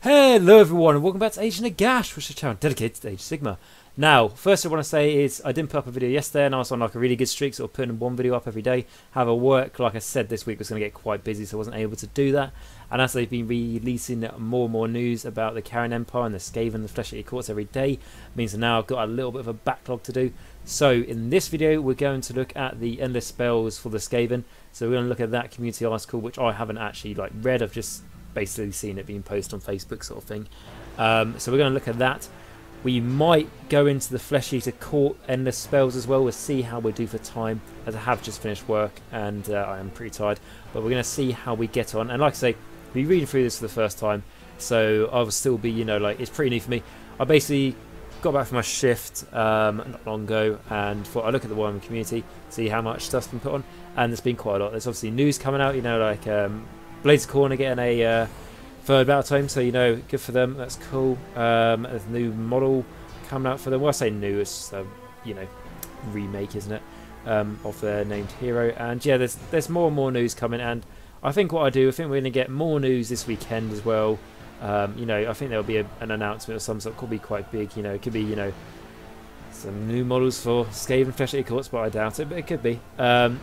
Hello everyone and welcome back to Age Nagash, which is a channel dedicated to Age Sigmar. Now, first I want to say is I didn't put up a video yesterday and I was on like a really good streak, sort of putting one video up every day. However, work, like I said, this week was going to get quite busy, so I wasn't able to do that. And as they've been releasing more and more news about the Karen Empire and the Skaven, the Flesh-Eater Courts every day, means that now I've got a little bit of a backlog to do. So in this video we're going to look at the endless spells for the Skaven. So we're going to look at that community article, which I haven't actually read. I've just basically seen it being posted on Facebook sort of thing. So we're going to look at that. We might go into the Flesh-Eater Court endless spells as well. We'll see how we do for time, as I have just finished work and I am pretty tired. But we're going to see how we get on. And like I say, I'll be reading through this for the first time, so I will still be, it's pretty new for me. I basically got back from my shift not long ago and thought I'd look at the Warhammer community, see how much stuff's been put on, and there's been quite a lot. There's obviously news coming out, Blades of Corner getting a third battle tome, so good for them. That's cool. There's a new model coming out for them. Well, I say new, it's remake, isn't it? Of their named hero. And yeah, there's more and more news coming. And I think we're going to get more news this weekend as well. I think there'll be an announcement of some sort. Could be quite big. It could be some new models for Skaven Flesh-Eater Courts, but I doubt it, but it could be. And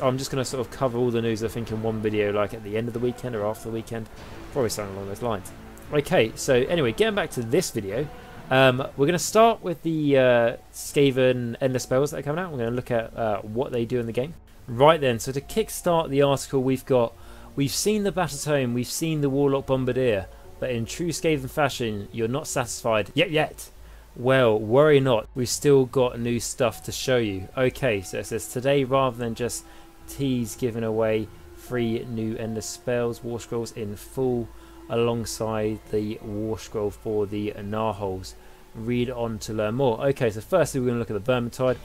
I'm just going to sort of cover all the news, I think, in one video, like at the end of the weekend or after the weekend. Probably something along those lines. Okay, so anyway, getting back to this video, we're going to start with the Skaven endless spells that are coming out. We're going to look at what they do in the game. Right then, so to kickstart the article, we've seen the Battle Tome, we've seen the Warlock Bombardier, but in true Skaven fashion, you're not satisfied yet. Well, worry not, we've still got new stuff to show you. Okay, so it says today, rather than just tease giving away 3 new endless spells, war scrolls in full, alongside the war scroll for the GNAWHOLEs. Read on to learn more. Okay, so firstly we're going to look at the Vermintide.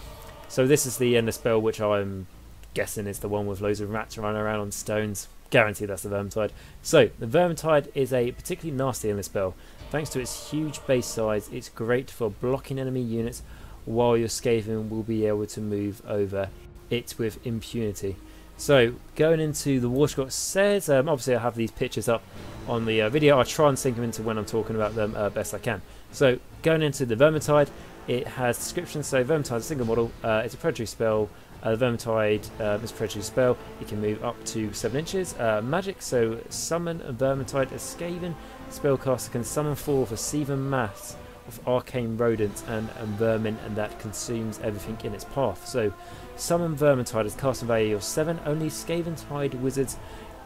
So this is the endless spell, which I'm guessing is the one with loads of rats running around on stones. Guaranteed that's the Vermintide. So the Vermintide is a particularly nasty endless spell. Thanks to its huge base size, it's great for blocking enemy units, while your Skaven will be able to move over it with impunity. So going into the war scroll, it says, obviously I have these pictures up on the video. I try and sync them into when I'm talking about them best I can. So going into the Vermintide, it has descriptions. So Vermintide is a single model. It's a predatory spell. The Vermintide is a predatory spell. It can move up to 7 inches. Magic, so summon a Vermintide. A Skaven spellcaster can summon 4 of a Seven mass of arcane rodents and vermin, and that consumes everything in its path. So summon Vermintide is casting value of 7. Only Skaven-Tide wizards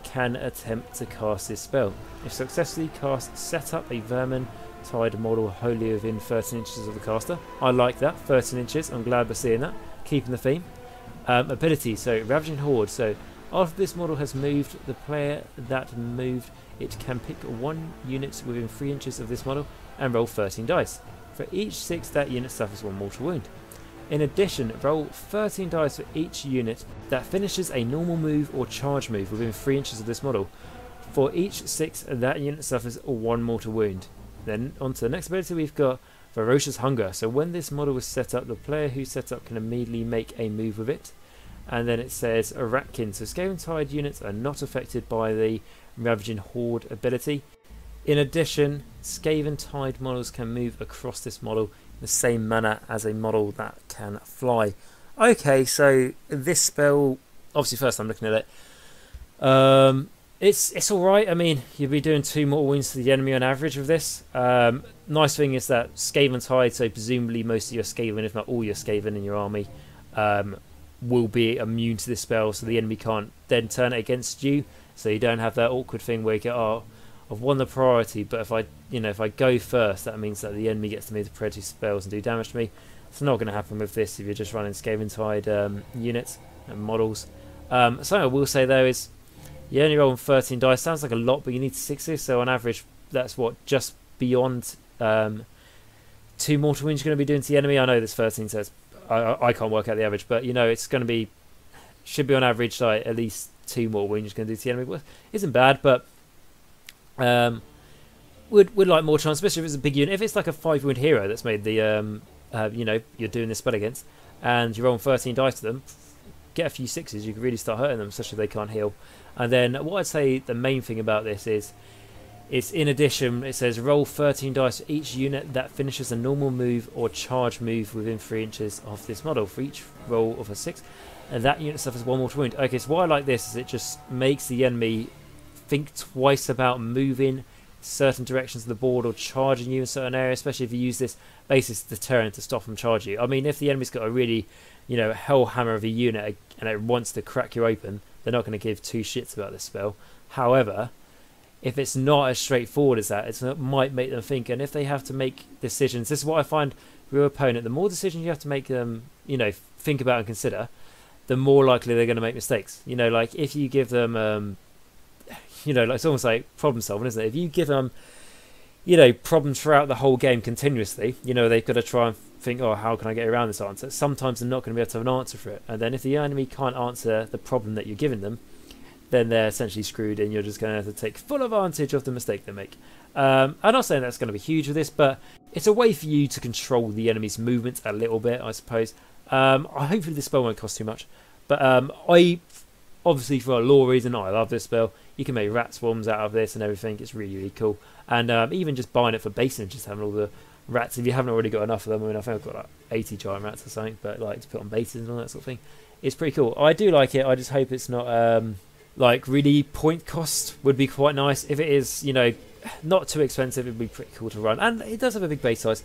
can attempt to cast this spell. If successfully cast, set up a Vermintide model wholly within 13 inches of the caster. I like that, 13 inches. I'm glad we're seeing that. Keeping the theme. Ability, so Ravaging Horde. So after this model has moved, the player that moved it can pick 1 unit within 3 inches of this model and roll 13 dice. For each 6, that unit suffers 1 mortal wound. In addition, roll 13 dice for each unit that finishes a normal move or charge move within 3 inches of this model. For each 6, that unit suffers 1 mortal wound. Then on to the next ability, we've got Ferocious Hunger. So when this model is set up, the player who set up can immediately make a move with it. And then it says Ratkin. So Skaven-Tide units are not affected by the Ravaging Horde ability. In addition, Skaven-Tide models can move across this model in the same manner as a model that can fly. Okay, so this spell, obviously first I'm looking at it. It's alright. I mean, you'll be doing 2 mortal wounds to the enemy on average with this. Nice thing is that Skaven-Tide, so presumably most of your Skaven, if not all your Skaven in your army, will be immune to this spell, so the enemy can't then turn it against you. So you don't have that awkward thing where you get, oh, I've won the priority, but if I go first, that means that the enemy gets to move the predatory spells and do damage to me. It's not going to happen with this if you're just running Skaven-Tide units and models. Something I will say though is you only roll 13 dice. Sounds like a lot, but you need 60, so on average that's what, just beyond 2 mortal wounds you're going to be doing to the enemy. I know there's 13, so it's, I can't work out the average, but it's going to be, should be on average like at least 2 mortal wounds you're going to do to the enemy. Well, isn't bad, but would like more chance, especially if it's a big unit. If it's like a 5 wound hero that's made the you're doing this spell against, and you're rolling 13 dice to them, get a few 6s, you can really start hurting them, especially if they can't heal. And then what I'd say the main thing about this is It's in addition, it says roll 13 dice for each unit that finishes a normal move or charge move within 3 inches of this model. For each roll of a 6, and that unit suffers 1 mortal wound. Okay, so why I like this is it just makes the enemy think twice about moving certain directions of the board or charging you in certain areas, especially if you use this basis deterrent to stop them charging you. I mean, if the enemy's got a really, hell hammer of a unit and it wants to crack you open, they're not going to give 2 shits about this spell. However, if it's not as straightforward as that, it might make them think. And if they have to make decisions, this is what I find with your opponent, the more decisions you have to make them, think about and consider, the more likely they're going to make mistakes. Like if you give them, it's almost like problem solving, isn't it? If you give them, problems throughout the whole game continuously, they've got to try and think, oh, how can I get around this answer? Sometimes they're not going to be able to have an answer for it. And then if the enemy can't answer the problem that you're giving them, then they're essentially screwed and you're just going to have to take full advantage of the mistake they make. I'm not saying that's going to be huge with this, but it's a way for you to control the enemy's movements a little bit, I suppose. Hopefully this spell won't cost too much. But I, obviously for a lore reason, I love this spell. You can make rat swarms out of this and everything. It's really, really cool. And even just buying it for base and just having all the rats, if you haven't already got enough of them, I mean, I think I've got like 80 giant rats or something, but like to put on bases and all that sort of thing. It's pretty cool. I do like it. I just hope it's not like really point cost. Would be quite nice. If it is, not too expensive, it'd be pretty cool to run. And it does have a big base size.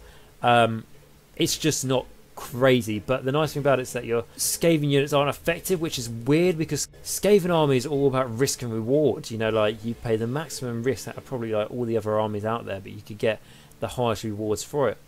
It's just not crazy, but the nice thing about it is that your Skaven units aren't effective, which is weird because Skaven army is all about risk and reward. Like you pay the maximum risk out of probably like all the other armies out there, but you could get the highest rewards for it.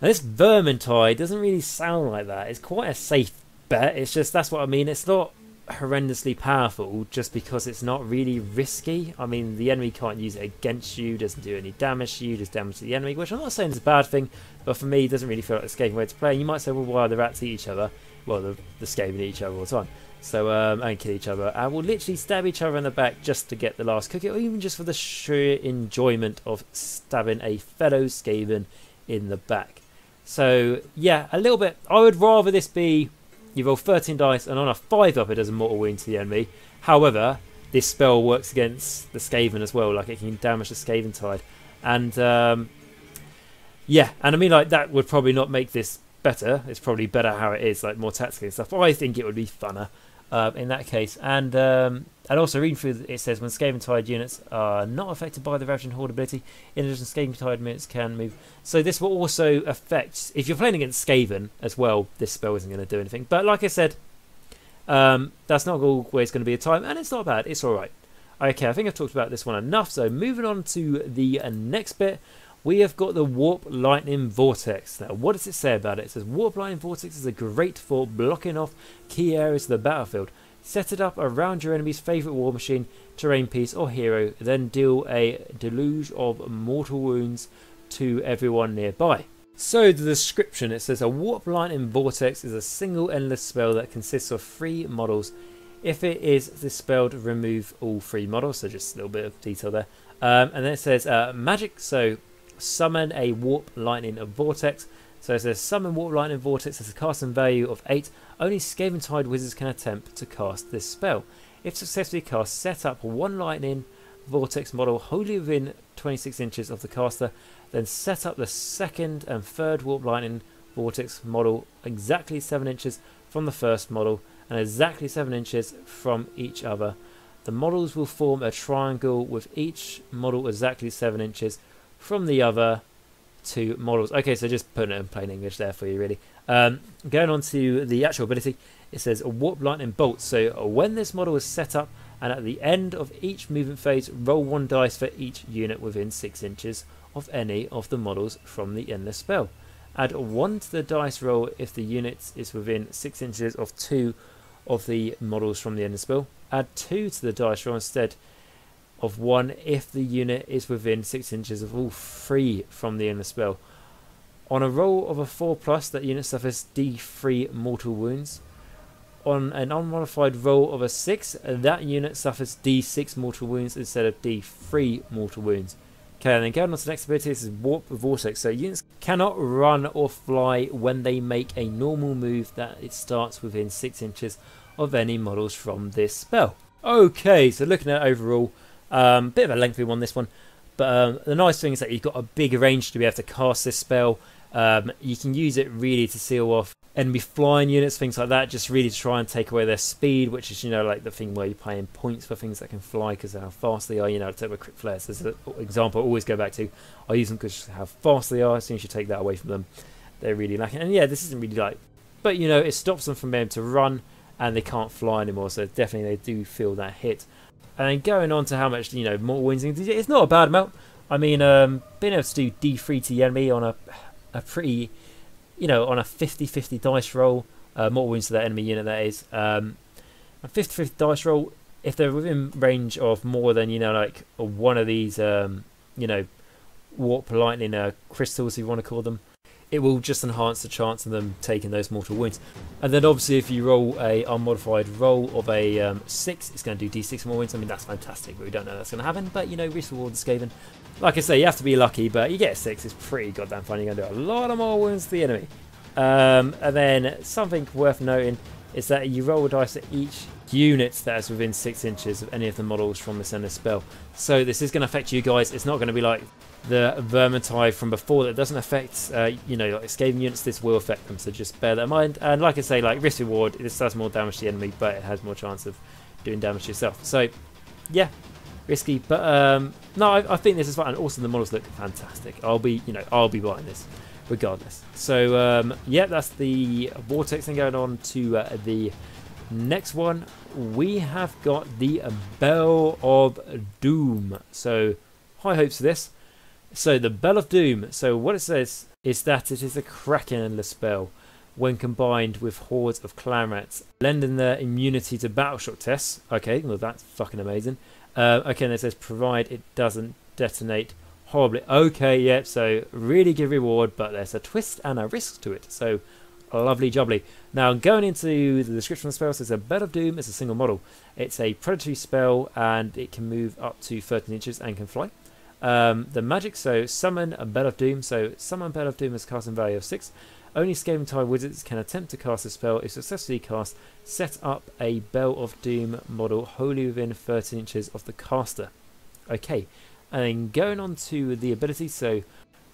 Now this Vermintide doesn't really sound like that. It's quite a safe bet. It's just, that's what I mean. It's not horrendously powerful just because it's not really risky. I mean, the enemy can't use it against you, doesn't do any damage to you, does damage to the enemy, which I'm not saying is a bad thing, but for me it doesn't really feel like the Skaven way to play. And you might say, well, why the rats eat each other? Well, the Skaven eat each other all the time, so and kill each other and will literally stab each other in the back just to get the last cookie, or even just for the sheer enjoyment of stabbing a fellow Skaven in the back. So yeah, a little bit. I would rather this be, you roll 13 dice and on a 5 up it does a mortal wound to the enemy. However, this spell works against the Skaven as well, like it can damage the Skaventide. And yeah, and I mean, like, that would probably not make this better. It's probably better how it is, like more tactical and stuff. But I think it would be funner in that case. And also reading through, it says when Skaventide units are not affected by the Ravaging Horde ability, in addition, Skaventide units can move. So this will also affect, if you're playing against Skaven as well, this spell isn't going to do anything. But like I said, that's not always going to be a time, and it's not bad. It's all right. Okay, I think I've talked about this one enough. So moving on to the next bit, we have got the Warp Lightning Vortex. Now, what does it say about it? It says Warp Lightning Vortex is great for blocking off key areas of the battlefield. Set it up around your enemy's favourite war machine, terrain piece or hero, then deal a deluge of mortal wounds to everyone nearby. So the description, it says a Warp Lightning Vortex is a single endless spell that consists of 3 models. If it is dispelled, remove all 3 models. So just a little bit of detail there. And then it says magic, so summon a Warp Lightning Vortex. So it says summon Warp Lightning Vortex as a casting value of 8. Only Skaventide wizards can attempt to cast this spell. If successfully cast, set up 1 Lightning Vortex model wholly within 26 inches of the caster. Then set up the 2nd and 3rd Warp Lightning Vortex model exactly 7 inches from the first model and exactly 7 inches from each other. The models will form a triangle with each model exactly 7 inches from the other 2 models. Okay, so just putting it in plain English there for you, really. Going on to the actual ability, it says a Warp Lightning Bolt. So when this model is set up and at the end of each movement phase, roll 1 dice for each unit within 6 inches of any of the models from the endless spell. Add 1 to the dice roll if the unit is within 6 inches of 2 of the models from the endless spell. Add 2 to the dice roll instead of 1 if the unit is within 6 inches of all 3 from the endless spell. On a roll of a 4+, that unit suffers D3 mortal wounds. On an unmodified roll of a 6, that unit suffers D6 mortal wounds instead of D3 mortal wounds. Okay, and then going on to the next ability, this is Warp Vortex. So units cannot run or fly when they make a normal move that it starts within 6 inches of any models from this spell. Okay, so looking at overall, Bit of a lengthy one, this one. But the nice thing is that you've got a big range to be able to cast this spell. You can use it really to seal off enemy flying units, things like that, just really to try and take away their speed, which is, you know, like the thing where you're paying points for things that can fly because of how fast they are, you know, take with crit flares. There's an example I always go back to. I use them because of how fast they are. As soon as you take that away from them, they're really lacking. And yeah, this isn't really like, but you know, it stops them from being able to run and they can't fly anymore, so definitely they do feel that hit. And then going on to how much, you know, mortal wounds, it's not a bad amount. I mean, being able to do D3 to the enemy on a pretty, you know, on a 50-50 dice roll, mortal wounds to that enemy unit, that is. A 50-50 dice roll, if they're within range of more than, you know, like one of these, you know, warp lightning crystals, if you want to call them, it will just enhance the chance of them taking those mortal wounds. And then obviously if you roll a unmodified roll of a 6, it's going to do D6 more wounds. I mean, that's fantastic, but we don't know that's going to happen. But, you know, risk reward the Skaven. Like I say, you have to be lucky, but you get a 6, it's pretty goddamn fun. You're going to do a lot of more wounds to the enemy. And then something worth noting is that you roll a dice at each unit that is within 6 inches of any of the models from the center spell. So this is going to affect you guys. It's not going to be like the Vermintide from before that doesn't affect, you know, like Skaven units. This will affect them, so just bear that in mind. And like I say, like risk reward, this does more damage to the enemy, but it has more chance of doing damage to yourself. So yeah, risky, but no, I think this is fun. And also the models look fantastic. I'll be buying this regardless. So yeah, that's the Vortex thing. Going on to the next one, we have got the Bell of Doom. So high hopes for this. So the Bell of Doom, so what it says is that it is a cracking endless spell when combined with hordes of clan rats, lending their immunity to battle shock tests. Okay, well that's fucking amazing. Okay, and it says provide it doesn't detonate horribly. Okay, yep, so really good reward, but there's a twist and a risk to it. So lovely jubbly. Now going into the description of the spell, it says a Bell of Doom is a single model. It's a predatory spell and it can move up to 13 inches and can fly. The magic, so summon a Bell of Doom. So summon Bell of Doom is casting value of 6. Only Skaven wizards can attempt to cast a spell. If successfully cast, set up a Bell of Doom model wholly within 13 inches of the caster. Okay, and then going on to the ability, so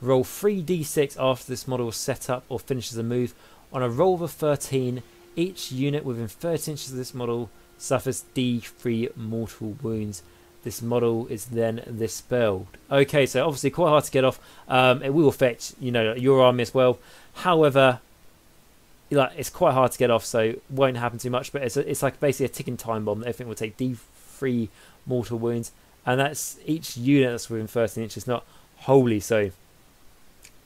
roll 3d6 after this model is set up or finishes a move. On a roll of a 13, each unit within 13 inches of this model suffers d3 mortal wounds. This model is then dispelled. Okay, so obviously quite hard to get off. It will affect, you know, your army as well. However, like it's quite hard to get off, so it won't happen too much. But it's like basically a ticking time bomb. Everything will take d3 mortal wounds, and that's each unit that's within 13 inches. Not wholly, so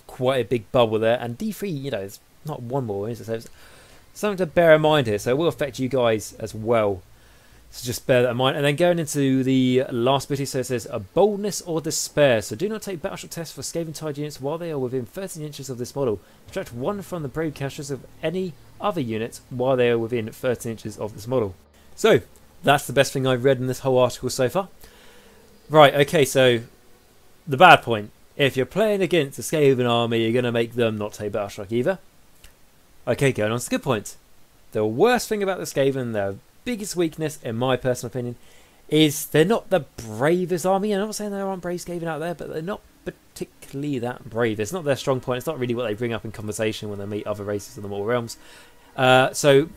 quite a big bubble there. And d3, you know, it's not one more, is it? So it's something to bear in mind here. So it will affect you guys as well. So just bear that in mind. And then going into the last bit, so it says a boldness or despair. So do not take battleship tests for Skaven units while they are within 13 inches of this model. Subtract 1 from the brave casters of any other unit while they are within 13 inches of this model. So that's the best thing I've read in this whole article so far. Right, okay, so the bad point. If you're playing against a Skaven army, you're going to make them not take battleship either. Okay, going on to the good point. The worst thing about the Skaven, their biggest weakness, in my personal opinion, is they're not the bravest army. I'm not saying there aren't brave Skaven out there, but they're not particularly that brave. It's not their strong point. It's not really what they bring up in conversation when they meet other races in the Mortal Realms. So,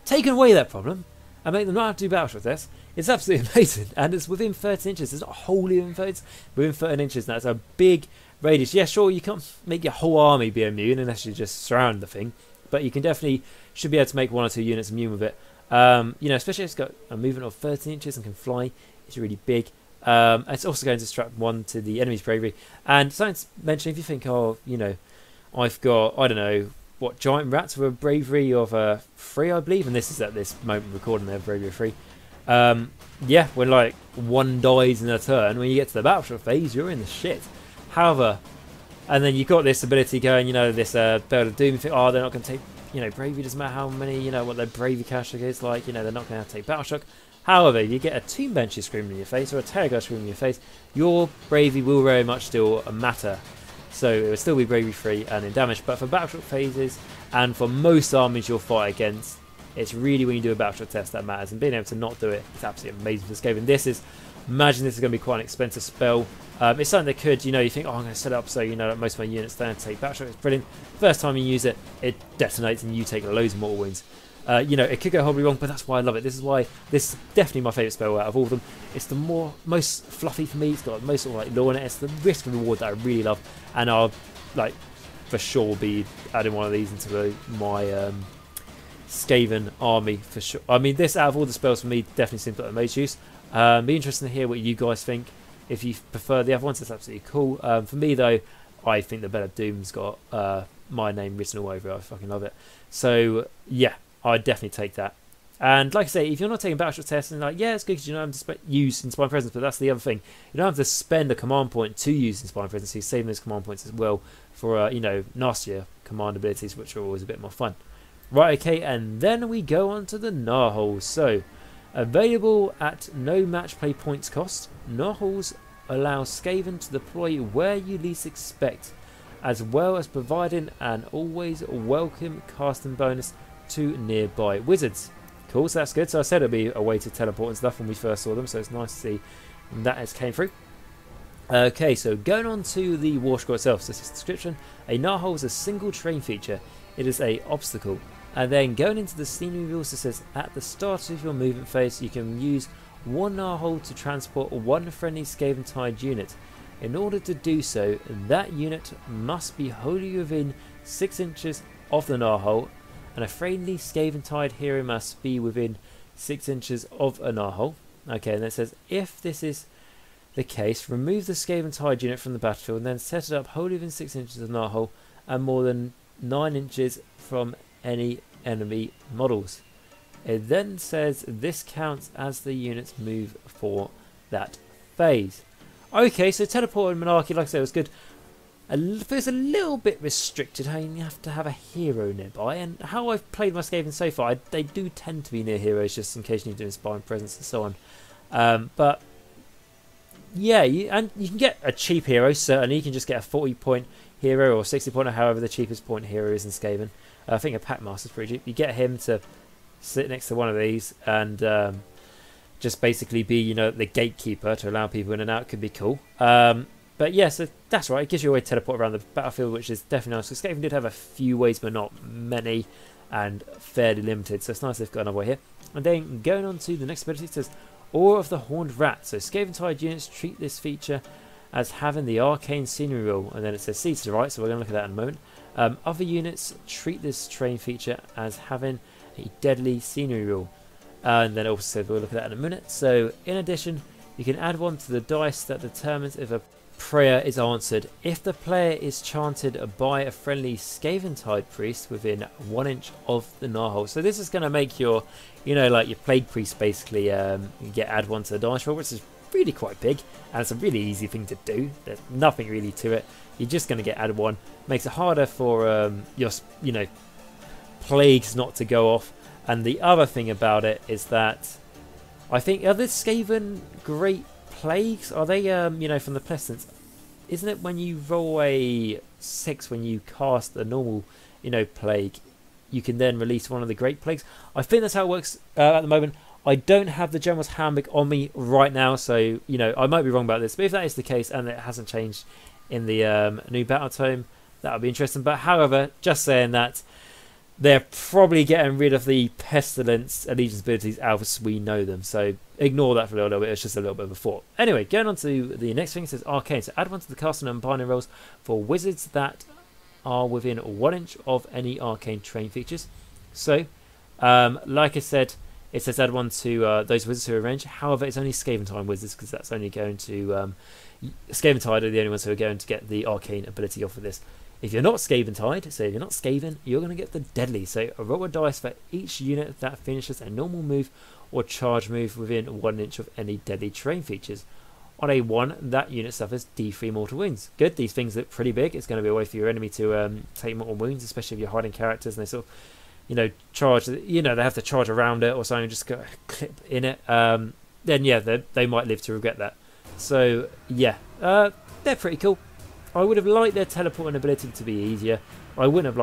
taking away that problem and make them not have to do battleship tests, it's absolutely amazing. And it's within 13 inches. It's not wholly within 13 inches. Within 13 inches. Now, it's a big radius. Yeah, sure, you can't make your whole army be immune unless you just surround the thing. But you can definitely, should be able to make 1 or 2 units immune with it. You know, especially if it's got a movement of 13 inches and can fly, it's really big. It's also going to strap 1 to the enemy's bravery. And something to mention, if you think, oh, you know, I've got, I don't know, what, giant rats with a bravery of 3, I believe, and this is at this moment recording, they have bravery of 3. Yeah, when like 1 dies in a turn, when you get to the battleship phase, you're in the shit. However, and then you've got this ability going, you know, this Bell of Doom, you think, oh, they're not going to take, you know, bravery, doesn't matter how many, you know, what their bravery cash is like, you know, they're not going to have to take battle shock. However, you get a Tomb Bencher screaming in your face or a Terror screaming in your face, your bravery will very much still matter. So it will still be bravery free and in damage, but for battle shock phases and for most armies you'll fight against, it's really when you do a battle shock test that matters, and being able to not do it is absolutely amazing for Skaven. This is Imagine this is going to be quite an expensive spell. It's something that could, you think, oh, I'm going to set it up so, that most of my units don't take battle shock. It's brilliant. First time you use it, it detonates and you take loads of mortal wounds. It could go horribly wrong, but that's why I love it. This is definitely my favourite spell out of all of them. It's the most fluffy for me. It's got the most sort of lore in it. It's the risk and reward that I really love, and I'll for sure be adding one of these into my Skaven army for sure. I mean, this out of all the spells for me definitely seems like the most use. Be interesting to hear what you guys think. If you prefer the other ones, that's absolutely cool. For me though, I think the Bell of Doom's got my name written all over it. I fucking love it. So yeah, I'd definitely take that. And like I say, if you're not taking battleship tests, and yeah, it's good because you don't have to use Inspiring Presence, but that's the other thing. You don't have to spend a command point to use Inspiring Presence. So you're saving those command points as well for nastier command abilities, which are always a bit more fun. Right, okay, and then we go on to the GNAWHOLE. So, available at no match play points cost, GNAWHOLEs allow Skaven to deploy where you least expect, as well as providing an always welcome casting bonus to nearby wizards. Cool, so that's good. So I said it'd be a way to teleport and stuff when we first saw them, so it's nice to see that has came through. Okay, so going on to the War Scroll itself. So this is the description. A GNAWHOLE is a single terrain feature. It is a obstacle. And then going into the scenery rules, it says at the start of your movement phase, you can use one GNAWHOLE to transport one friendly Skaven-Tide unit. In order to do so, that unit must be wholly within 6 inches of the GNAWHOLE, and a friendly Skaven-Tide hero must be within 6 inches of a GNAWHOLE. Okay, and then it says if this is the case, remove the Skaven-Tide unit from the battlefield and then set it up wholly within 6 inches of the GNAWHOLE and more than 9 inches from any enemy models. It then says this counts as the units move for that phase. Okay, so teleport and monarchy, like I said, was good. It's a little bit restricted how you have to have a hero nearby, and how I've played my Skaven so far, they do tend to be near heroes just in case you need to inspire presence and so on. But yeah, you can get a cheap hero, certainly. You can just get a 40-point hero or 60-point, or however the cheapest point hero is in Skaven. I think a Packmaster's pretty cheap. You get him to sit next to one of these and just basically be, the gatekeeper to allow people in and out. Could be cool. But yeah, so that's right. It gives you a way to teleport around the battlefield, which is definitely nice. Because Skaven did have a few ways, but not many, and fairly limited. So it's nice they've got another way here. And then going on to the next ability, it says Awe of the Horned Rat. So Skaven-Tide units treat this feature as having the arcane scenery rule, and then it says see to the right, so we're going to look at that in a moment. Other units treat this terrain feature as having a deadly scenery rule, and then it also says we'll look at that in a minute. So in addition, you can add one to the dice that determines if a prayer is answered. If the player is chanted by a friendly Skaven-Tide priest within 1 inch of the GNAWHOLE. So this is going to make your, like your plague priest basically add one to the dice roll, which is really quite big, and it's a really easy thing to do. There's nothing really to it. You're just going to get added one. Makes it harder for your plagues not to go off. And the other thing about it is that I think, are the Skaven Great Plagues, are they from the Pestilence? Isn't it when you roll a 6 when you cast a normal plague, you can then release one of the Great Plagues? I think that's how it works at the moment. I don't have the General's Handbook on me right now, so I might be wrong about this, but if that is the case and it hasn't changed in the new battle tome, that would be interesting. But however, just saying that they're probably getting rid of the Pestilence Allegiance abilities as we know them, so ignore that for a little bit. It's just a little bit of a thought. Anyway, going on to the next thing, it says Arcane. So add one to the casting and binding rolls for wizards that are within 1 inch of any arcane terrain features. So, like I said, it says add one to those wizards who are ranged. However, it's only Skaven-Tide wizards, because that's only going to Skaven-Tide are the only ones who are going to get the arcane ability off of this. If you're not Skaven-Tide, so if you're not Skaven, you're going to get the deadly. So roll a dice for each unit that finishes a normal move or charge move within 1 inch of any deadly terrain features. On a 1, that unit suffers D3 mortal wounds. Good, these things look pretty big. It's going to be a way for your enemy to take mortal wounds, especially if you're hiding characters and they sort of, charge, they have to charge around it or something, just go clip in it. Then yeah, they might live to regret that. So yeah, they're pretty cool. I would have liked their teleporting ability to be easier. I would have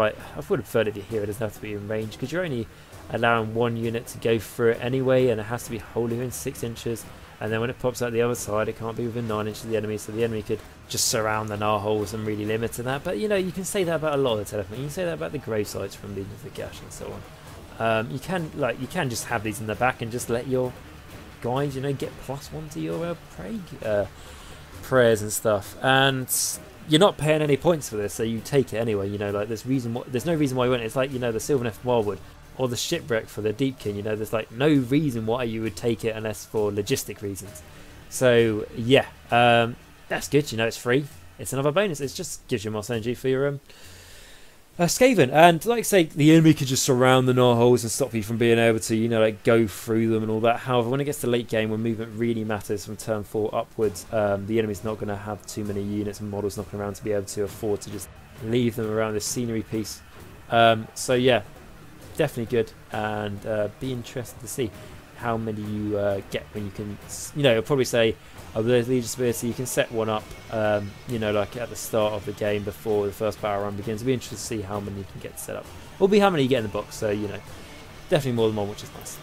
preferred if your hero doesn't have to be in range, because you're only allowing one unit to go through it anyway, and it has to be wholly within 6 inches. And then when it pops out the other side, it can't be within 9 inches of the enemy, so the enemy could just surround the Gnawholes and really limit to that. But, you know, you can say that about a lot of the telephone. You can say that about the grave sites from the Nagash and so on. You can just have these in the back and just let your guys, you know, get +1 to your prayers and stuff. And you're not paying any points for this, so you take it anyway. You know, like there's no reason why you wouldn't. It's like, you know, the Sylvaneth Wildwood or the Shipwreck for the Deepkin. You know, there's like no reason why you would take it unless for logistic reasons. So yeah, that's good. You know, it's free. It's another bonus. It just gives you more synergy for your Skaven. And like I say, the enemy could just surround the Gnawholes and stop you from being able to, you know, like go through them and all that. However, when it gets to late game, when movement really matters from turn 4 upwards, the enemy's not going to have too many units and models knocking around to be able to afford to just leave them around this scenery piece. So yeah, definitely good, and be interested to see how many you get when you can, you know, I'll probably say with Legion's ability, you can set one up, you know, like at the start of the game before the first battle run begins. It'll be interesting to see how many you can get set up. Will be how many you get in the box, so, you know, definitely more than one, which is nice.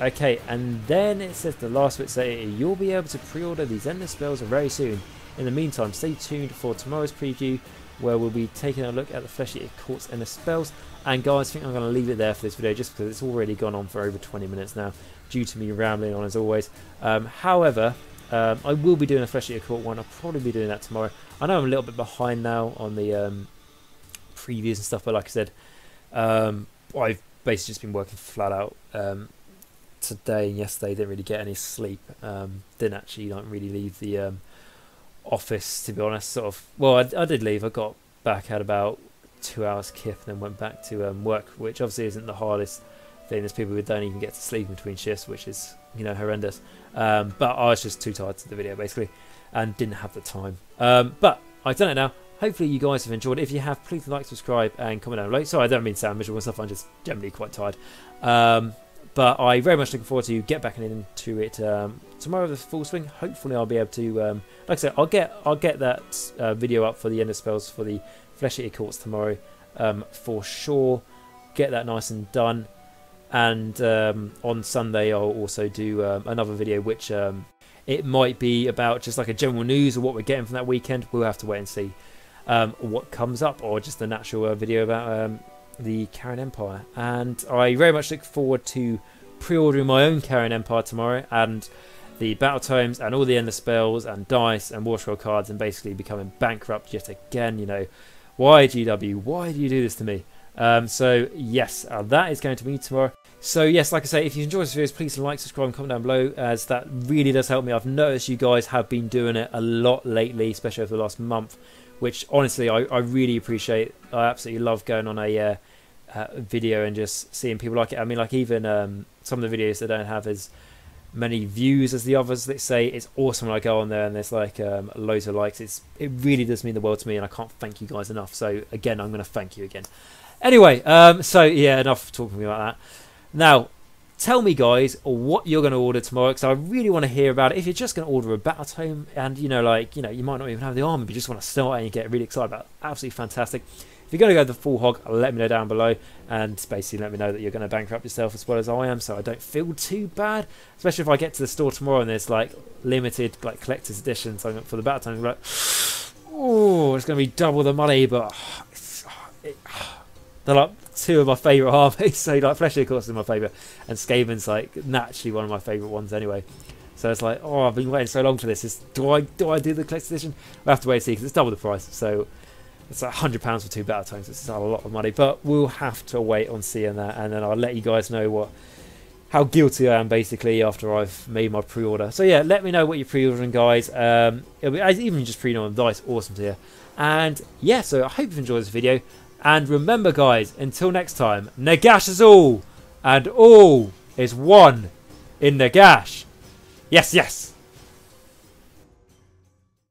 Okay, and then it says the last bit, say you'll be able to pre-order these endless spells very soon. In the meantime, stay tuned for tomorrow's preview, where we'll be taking a look at the Flesh-Eater Court's endless spells. And guys, I think I'm going to leave it there for this video, just because it's already gone on for over 20 minutes now, due to me rambling on as always. However, I will be doing a Flesh-Eater Court one. I'll probably be doing that tomorrow. I know I'm a little bit behind now on the previews and stuff, but like I said, I've basically just been working flat out today and yesterday. Didn't really get any sleep. Didn't actually really leave the office, to be honest. Sort of. Well, I did leave. I got back, had about 2 hours kip, and then went back to work, which obviously isn't the hardest thing. There's people who don't even get to sleep between shifts, which is, you know, horrendous. But I was just too tired to do the video basically, and didn't have the time. But I've done it now. Hopefully you guys have enjoyed it. If you have, please like, subscribe, and comment down below. Sorry, I don't mean to sound miserable and stuff. I'm just generally quite tired. But I'm very much looking forward to get back into it tomorrow with the full swing. Hopefully I'll be able to, like I said, I'll get that video up for the end of spells for the Flesh-Eater Courts tomorrow, for sure. Get that nice and done. And on Sunday I'll also do another video, which it might be about just like a general news of what we're getting from that weekend. We'll have to wait and see what comes up, or just a natural video about the Karen Empire. And I very much look forward to pre-ordering my own Karen Empire tomorrow, and the battle tomes and all the endless spells and dice and war scroll cards, and basically becoming bankrupt yet again. You know, why GW? Why do you do this to me? So yes, that is going to be tomorrow. So yes, like I say, if you enjoy this video, please like, subscribe, and comment down below, as that really does help me. I've noticed you guys have been doing it a lot lately, especially over the last month, which honestly I really appreciate. I absolutely love going on a video and just seeing people like it. I mean, like even some of the videos that don't have as many views as the others, that say, it's awesome when I go on there and there's like loads of likes. It really does mean the world to me, and I can't thank you guys enough. So again, I'm going to thank you again. Anyway, so yeah, enough talking about that. Now, tell me guys what you're going to order tomorrow, because I really want to hear about it. If you're just going to order a battle tome, and you know, like, you know, you might not even have the armor, but you just want to start and you get really excited about it, absolutely fantastic. If you're going to go the full hog, let me know down below, and basically let me know that you're going to bankrupt yourself as well as I am, so I don't feel too bad. Especially if I get to the store tomorrow and there's like limited, like collector's editions for the battle tome, like, oh, it's going to be double the money, but they're like two of my favourite armies. So like Flesh-Eater Courts is my favourite, and Skaven's like naturally one of my favourite ones anyway. So it's like, oh, I've been waiting so long for this. Do I do the collector's edition? We'll have to wait and see, because it's double the price. So it's like £100 for 2 battle tomes. It's a lot of money, but we'll have to wait on seeing that, and then I'll let you guys know how guilty I am basically after I've made my pre-order. So yeah, let me know what you're pre-ordering, guys. Even just pre-ordering dice, awesome to hear. And yeah, so I hope you've enjoyed this video. And remember guys, until next time, Nagash is all, and all is one in Nagash. Yes, yes.